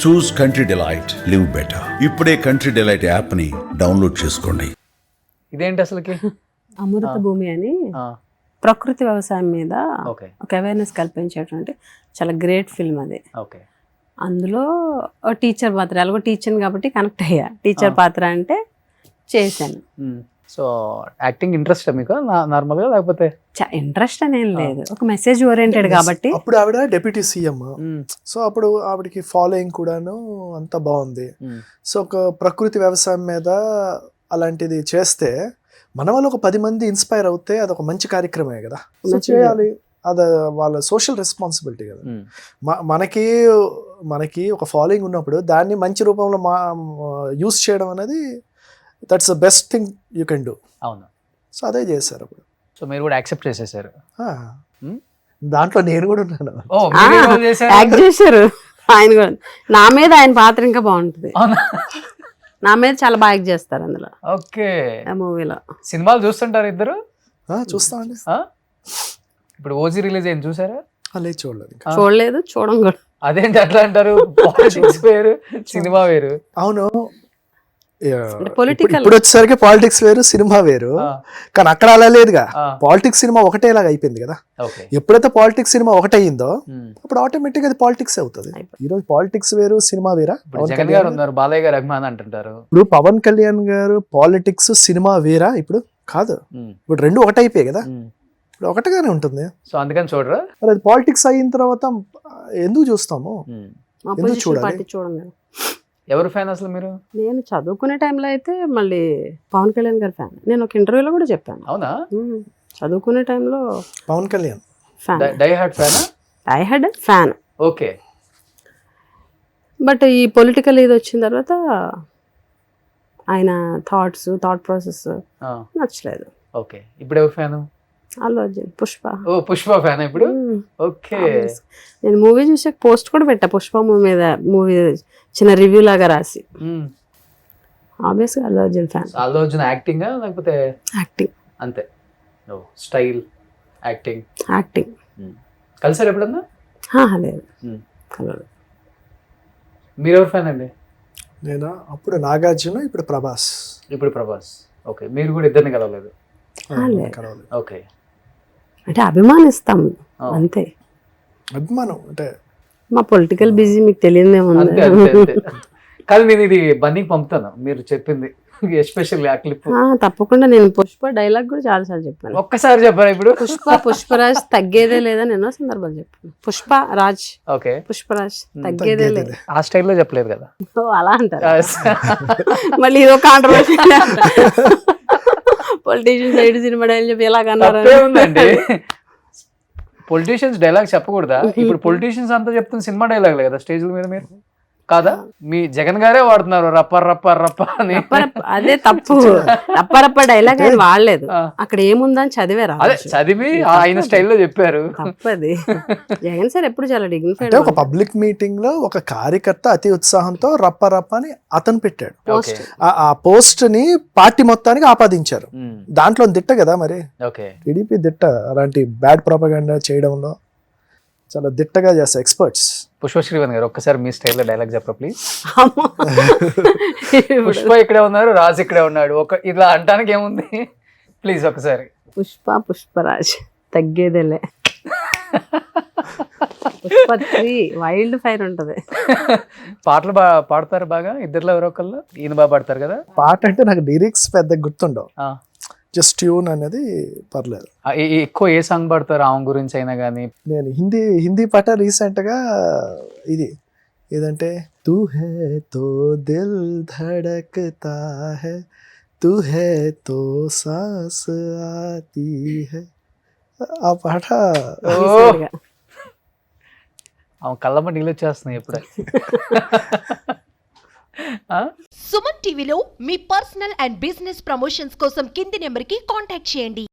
చూస్ country delight, live better. ఇప్పుడే country delight app ని download చేసుకోండి. ఇదేంటి అసలుకి? అమృత భూమి అని ప్రకృతి వ్యవసాయం మీద ఒక అవేర్నెస్ కల్పించేటువంటి చాలా గ్రేట్ ఫిల్మ్ అది. అందులో టీచర్ పాత్ర, ఎలాగో టీచర్ కాబట్టి కనెక్ట్ అయ్యా. టీచర్ పాత్ర అంటే చేశాను. సో యాక్టింగ్ ఇంట్రెస్ట్ మీకు నార్మల్గా, లేకపోతే ఇంట్రెస్ట్ అనేం లేదు, ఒక మెసేజ్ ఓరియంటెడ్ కాబట్టి. అప్పుడు ఆవిడ డెప్యూటీ సీఎం, సో అప్పుడు ఆవిడకి ఫాలోయింగ్ కూడాను అంతా బాగుంది. సో ఒక ప్రకృతి వ్యవసాయం మీద అలాంటిది చేస్తే మన వల్ల ఒక 10 మంది ఇన్స్పైర్ అవుతే అది ఒక మంచి కార్యక్రమే కదా. సో చేయాలి, అది వాళ్ళ సోషల్ రెస్పాన్సిబిలిటీ కదా. మనకి ఒక ఫాలోయింగ్ ఉన్నప్పుడు దాన్ని మంచి రూపంలో యూస్ చేయడం అనేది that's the best thing you can do. అవును. సో అదే చేశారు అప్పుడు. సో మీరు కూడా యాక్సెప్ట్ చేసేసారు. దాంట్లో నేను కూడా ఉన్నాను. యాక్ట్ చేశారు ఆయన కూడా. నా మీద ఆయన పాత్ర ఇంకా బాగుంటుంది. నా మీద చాలా బాగా యాక్ట్ చేస్తారు అందులో. ఓకే. ఆ మూవీలో సినిమాలు చూస్తుంటారు ఇద్దరు? చూస్తామండి. ఇప్పుడు ఓజీ రిలీజ్ అయింది, చూసారా? లేదు, చూడలేదు. చూడలేదు, చూడం కూడా. అదేంటి అట్లా అంటారు? పాలిటిక్స్ వేరు, సినిమా వేరు. అవును, పొలిటికల్ ఇప్పుడు వచ్చేసరికి పాలిటిక్స్ వేరు, సినిమా వేరు. కానీ అక్కడ అలా లేదుగా. పాలిటిక్స్ సినిమా ఒకటేలాగా అయిపోయింది కదా. ఎప్పుడైతే పాలిటిక్స్ సినిమా ఒకటయిందో అప్పుడు ఆటోమేటిక్ అది పాలిటిక్స్ అవుతుంది. ఈ రోజు పాలిటిక్స్ వేరు, సినిమా వేరా? జగన్ గారు ఉన్నారు, బాలయ్య గారు అభిమాని అంటుంటారు. ఇప్పుడు పవన్ కళ్యాణ్ గారు పాలిటిక్స్, సినిమా వేరా? ఇప్పుడు కాదు, ఇప్పుడు రెండు ఒకటైపోయాయి కదా. ఇప్పుడు ఒకటిగానే ఉంటుంది. సో అందుకని చూడరా? అది పాలిటిక్స్ అయిన తర్వాత ఎందుకు చూస్తాము? ఎందుకు చూడాలి? చూడండి. ఎవరు ఫ్యాన్ అసలు మీరు? నేను చదువుకునే టైంలో అయితే మళ్ళీ పవన్ కళ్యాణ్ గారి ఫ్యాన్. నేను ఒక ఇంటర్వ్యూలో కూడా చెప్పాను. అవునా? చదువుకునే టైంలో Pawan Kalyan fan, die hard fan. Die hard fan. Okay. But ఈ పొలిటికల్ ఇది వచ్చిన తర్వాత ఆయన థాట్ ప్రాసెస్ నచ్చలేదు. ఓకే. ఇప్పుడు ఎవరు ఫ్యాను? అల్లు అర్జున్, పుష్ప. ఓ, పుష్ప ఫ్యాన్ ఇప్పుడు. ఓకే. నేను మూవీ చూసాక పోస్ట్ కూడా పెట్టా, పుష్ప మూవీ మీద, మూవీ చిన్న రివ్యూ లాగా రాసి. ఆబ్వియస్గా అల్లు అర్జున్ ఫ్యాన్. అల్లు అర్జున్ యాక్టింగ్ లేకపోతే యాక్టింగ్ అంతే? Style acting. కలిసారు ఎప్పుడన్నా? లేదు, కలవలేదు. మీరెవరు ఫ్యాన్ అండి? నేను అప్పుడు నాగార్జున, ఇప్పుడు ప్రభాస్. ఇప్పుడు ప్రభాస్. ఓకే. మీరు కూడా ఇద్దరిని కలవలేదు? ఓకే. అంటే అభిమానిస్తాం అంతే. అభిమానం అంటే మా పొలిటికల్ బిజీ మీకు తెలియదేమో. కానీ నేను ఇది బన్నీకి పంపుతాను మీరు చెప్పింది, ఎస్పెషల్లీ ఆ క్లిప్. తప్పకుండా. నేను పుష్ప డైలాగ్ కూడా చాలా సార్లు చెప్పాను. ఒక్కసారి చెప్పారా? ఇప్పుడు పుష్పరాజ్ తగ్గేదే లేదని ఎన్నో సందర్భాలు చెప్పాను. పుష్పరాజ్. ఓకే. పుష్పరాజ్ తగ్గేదే లేదు. ఆ స్టైల్లో చెప్పలేదు కదా. అలా అంటారు. మళ్ళీ ఇదో controversy. Politicians side cinema dialogue చెప్పి ఎలాగన్నారు? ఉందండి, పొలిటీషియన్స్ డైలాగ్ చెప్పకూడదా? ఇప్పుడు పొలిటీషియన్స్ అంతా చెప్తున్న సినిమా డైలాగ్ కదా స్టేజ్ల మీద, మీరు కాదా? మీ జగన్ గారే వాడుతున్నారు రప్ప రప్ప రప్ప అని. అదే తప్పు. రప్ప రప్ప డైలాగ్ ఆయన వాడలేదు. అక్కడ ఏముందని చదివారు, అదే చదివి ఆయన స్టైల్లో చెప్పారు. తప్పది. జగన్ సార్ ఎప్పుడు చాలా డిగ్నిఫైడ్. ఒక పబ్లిక్ మీటింగ్ లో ఒక కార్యకర్త అతి ఉత్సాహంతో రప్ప రప్ప అని అతను పెట్టాడు. ఆ పోస్ట్ ని పార్టీ మొత్తానికి ఆపాదించారు. దాంట్లో దిట్ట కదా మరి. టీడీపీ దిట్ట అలాంటి బ్యాడ్ ప్రొపగండా చేయడంలో చాలా దిట్టగా చేస్తారు ఎక్స్పర్ట్స్. పుష్పశ్రీవన్ గారు, ఒక్కసారి మీ స్టైల్లో డైలాగ్ చెప్పరా ప్లీజ్. పుష్ప ఇక్కడే ఉన్నారు, రాజ్ ఇక్కడే ఉన్నాడు, ఇలా అంటానికి ఏముంది? ప్లీజ్ ఒకసారి. పుష్పరాజ్ తగ్గేదేలే. పుష్ప3 వైల్డ్ ఫైర్ ఉంటది. పాటలు పాడతారు బాగా ఇద్దరులో ఎవరో ఒకళ్ళు. ఈయన బాగా పాడతారు కదా. పాట అంటే నాకు లిరిక్స్ పెద్ద గుర్తుండవు, జస్ట్ ట్యూన్ అనేది పర్లేదు. ఎక్కువ ఏ సాంగ్ పాడతారు ఆమె గురించి అయినా కానీ? నేను హిందీ పాట రీసెంట్ గా ఇది ఏదంటే తూ హే తో దిల్ ధడకతా హై, తూ హే తో సాస్ ఆతీ హై, ఆ పాట. ఆమె కళ్ళమ్మ నీళ్ళు వచ్చేస్తున్నాయి ఎప్పుడే. సుమన్ టీవీలో మీ పర్సనల్ అండ్ బిజినెస్ ప్రమోషన్స్ కోసం కింది నెంబర్కి కాంటాక్ట్ చేయండి.